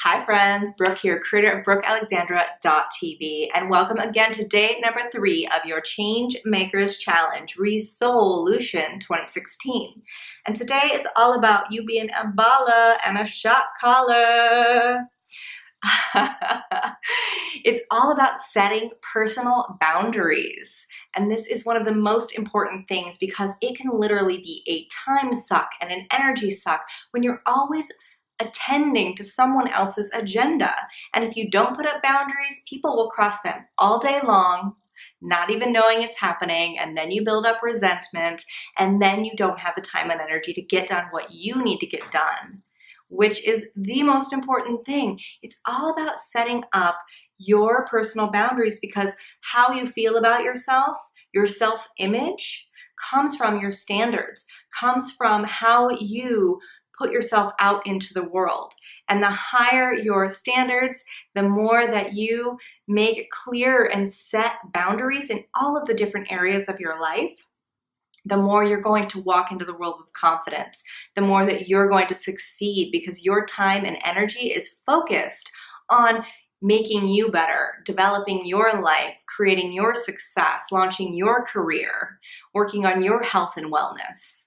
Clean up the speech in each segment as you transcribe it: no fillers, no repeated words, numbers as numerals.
Hi friends, Brooke here, creator of BrookeAlexandra.tv, and welcome again to day number 3 of your Changemakers Challenge Resolution 2016. And today is all about you being a baller and a shot caller. It's all about setting personal boundaries. And this is one of the most important things because it can literally be a time suck and an energy suck when you're always attending to someone else's agenda. And if you don't put up boundaries, people will cross them all day long, not even knowing it's happening, and then you build up resentment, and then you don't have the time and energy to get done what you need to get done, which is the most important thing. It's all about setting up your personal boundaries because how you feel about yourself, your self-image, comes from your standards, comes from how you put yourself out into the world. And the higher your standards, the more that you make it clear and set boundaries in all of the different areas of your life, the more you're going to walk into the world with confidence, the more that you're going to succeed because your time and energy is focused on making you better, developing your life, creating your success, launching your career, working on your health and wellness.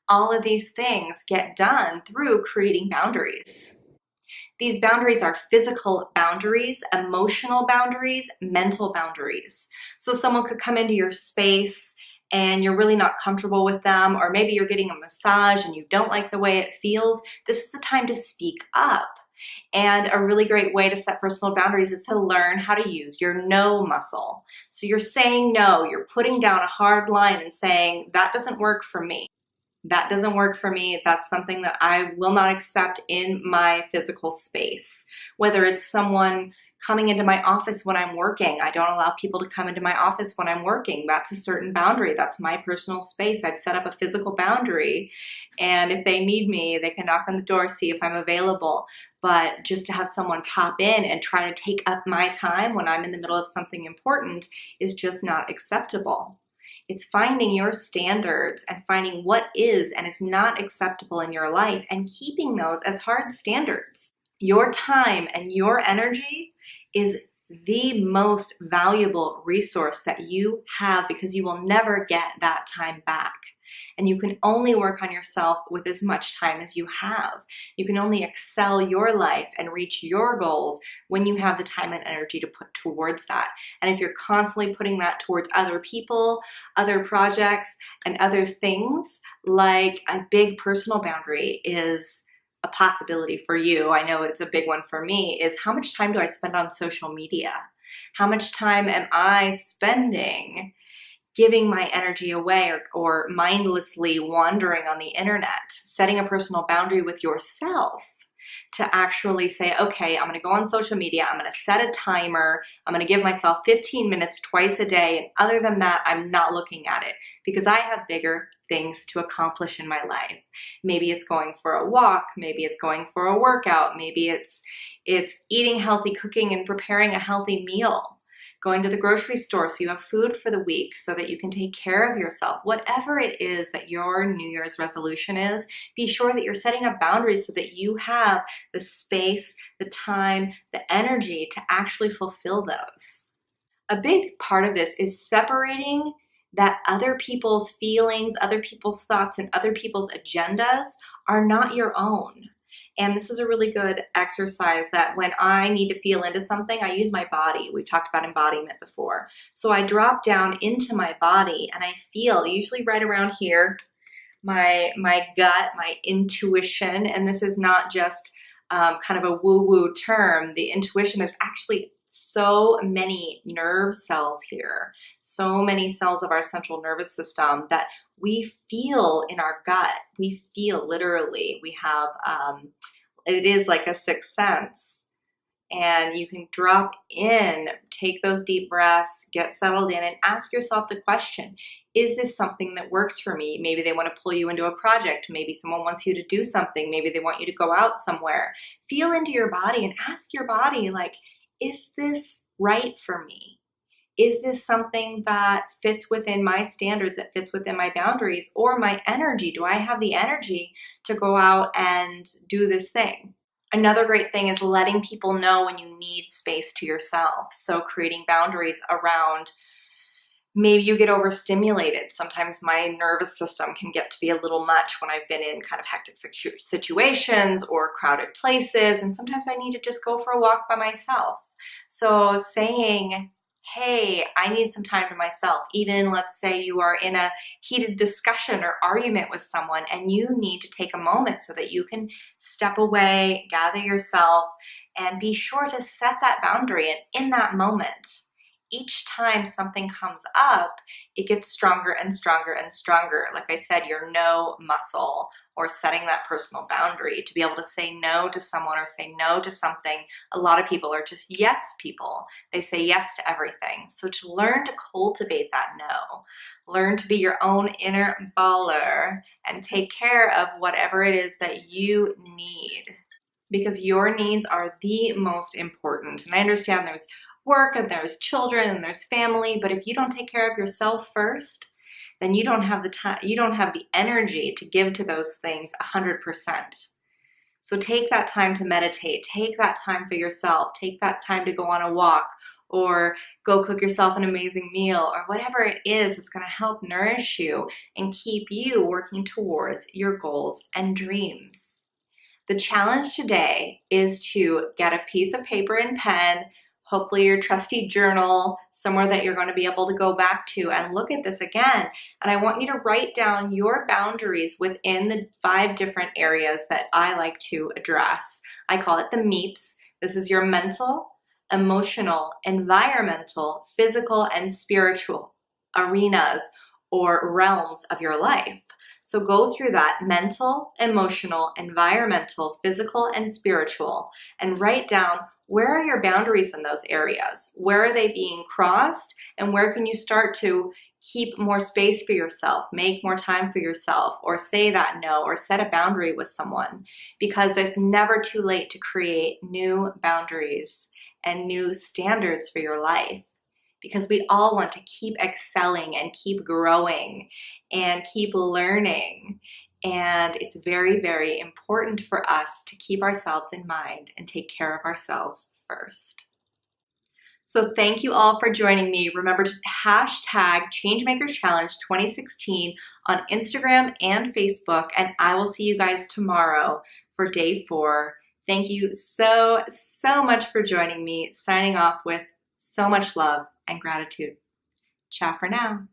All of these things get done through creating boundaries. These boundaries are physical boundaries, emotional boundaries, mental boundaries. So someone could come into your space and you're really not comfortable with them, or maybe you're getting a massage and you don't like the way it feels. This is the time to speak up. And a really great way to set personal boundaries is to learn how to use your no muscle. So you're saying no, you're putting down a hard line and saying, that doesn't work for me. That doesn't work for me. That's something that I will not accept in my physical space. Whether it's someone coming into my office when I'm working, I don't allow people to come into my office when I'm working. That's a certain boundary. That's my personal space. I've set up a physical boundary. And if they need me, they can knock on the door, see if I'm available. But just to have someone pop in and try to take up my time when I'm in the middle of something important is just not acceptable. It's finding your standards and finding what is and is not acceptable in your life and keeping those as hard standards. Your time and your energy is the most valuable resource that you have because you will never get that time back. And you can only work on yourself with as much time as you have. You can only excel your life and reach your goals when you have the time and energy to put towards that. And if you're constantly putting that towards other people, other projects, and other things, like a big personal boundary is a possibility for you. I know it's a big one for me, is how much time do I spend on social media? How much time am I spending giving my energy away or mindlessly wandering on the internet? Setting a personal boundary with yourself to actually say, okay, I'm gonna go on social media, I'm gonna set a timer, I'm gonna give myself 15 minutes twice a day, and other than that, I'm not looking at it because I have bigger things to accomplish in my life. Maybe it's going for a walk, maybe it's going for a workout, maybe it's eating healthy, cooking and preparing a healthy meal, going to the grocery store so you have food for the week so that you can take care of yourself. Whatever it is that your New Year's resolution is, be sure that you're setting up boundaries so that you have the space, the time, the energy to actually fulfill those. A big part of this is separating that other people's feelings, other people's thoughts, and other people's agendas are not your own. And this is a really good exercise that when I need to feel into something, I use my body. We've talked about embodiment before. So I drop down into my body and I feel, usually right around here, my gut, my intuition. And this is not just kind of a woo-woo term. The intuition, there's actually so many nerve cells here, so many cells of our central nervous system that we feel in our gut. We feel literally. We have, it is like a sixth sense. And you can drop in, take those deep breaths, get settled in, and ask yourself the question, is this something that works for me? Maybe they want to pull you into a project. Maybe someone wants you to do something. Maybe they want you to go out somewhere. Feel into your body and ask your body, like, is this right for me? Is this something that fits within my standards, that fits within my boundaries, or my energy? Do I have the energy to go out and do this thing? Another great thing is letting people know when you need space to yourself. So creating boundaries around, maybe you get overstimulated. Sometimes my nervous system can get to be a little much when I've been in kind of hectic situations or crowded places, and sometimes I need to just go for a walk by myself. So saying, hey, I need some time to myself. Even let's say you are in a heated discussion or argument with someone and you need to take a moment so that you can step away, gather yourself, and be sure to set that boundary. And in that moment, each time something comes up, it gets stronger and stronger and stronger. Like I said, your no muscle, or setting that personal boundary to be able to say no to someone or say no to something. A lot of people are just yes people. They say yes to everything. So to learn to cultivate that no, learn to be your own inner baller and take care of whatever it is that you need, because your needs are the most important. And I understand there's work and there's children and there's family, but if you don't take care of yourself first, then you don't have the time, you don't have the energy to give to those things 100%. So take that time to meditate, take that time for yourself, take that time to go on a walk or go cook yourself an amazing meal or whatever it is that's going to help nourish you and keep you working towards your goals and dreams. The challenge today is to get a piece of paper and pen, hopefully your trusty journal, somewhere that you're going to be able to go back to and look at this again. And I want you to write down your boundaries within the 5 different areas that I like to address. I call it the MEEPs. This is your mental, emotional, environmental, physical, and spiritual arenas or realms of your life. So go through that mental, emotional, environmental, physical, and spiritual, and write down, where are your boundaries in those areas? Where are they being crossed? And where can you start to keep more space for yourself, make more time for yourself, or say that no, or set a boundary with someone? Because it's never too late to create new boundaries and new standards for your life. Because we all want to keep excelling and keep growing and keep learning. And it's very, very important for us to keep ourselves in mind and take care of ourselves first. So thank you all for joining me. Remember to hashtag Changemakers Challenge 2016 on Instagram and Facebook, and I will see you guys tomorrow for day 4. Thank you so, so much for joining me. Signing off with so much love and gratitude. Ciao for now.